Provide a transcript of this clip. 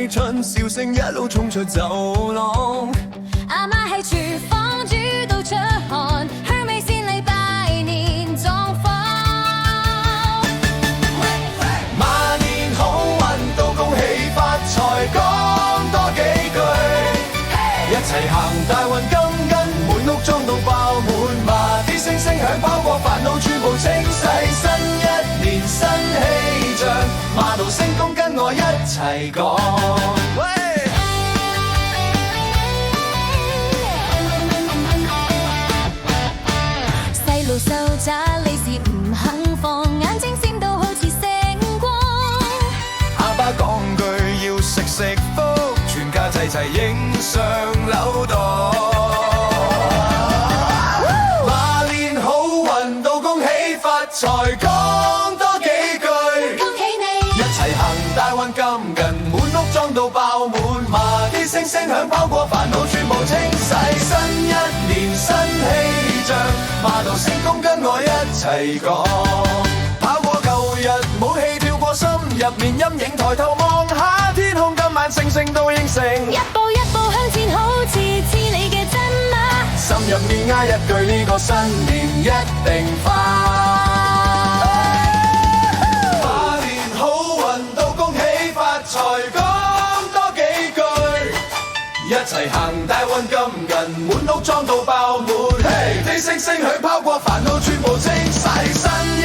春，笑聲一路衝出走廊。阿媽喺廚房煮到出汗，香味先嚟拜年狀況。馬年好運到，恭喜發財，講多幾句，一齊行大運金銀，滿屋裝到爆滿，麻啲聲聲響拋過煩惱全部清洗，新一年新氣象，馬到星公跟我一齊講。細路手揸利是唔肯放，眼睛閃到好似星光。阿爸講句要食福，全家齊齊影相扭檔。馬年好運到，恭喜發財，講多幾句，恭喜你！一齊行大運金銀，滿屋裝到爆滿，麻啲聲聲響拋過煩惱全部清洗，新一年新氣象，馬到星公跟我一齊講。跑過舊日武器，跳過心入面陰影，抬頭望下天空，今晚星星都應承，一步一步向前，好似知你嘅真嗎？心入面嗌一句，呢個新年一定快。馬年好運到，恭喜發財，講多幾句，一齊行大運金銀，滿屋裝到爆滿，啲星星響拋過煩惱全部清晒身。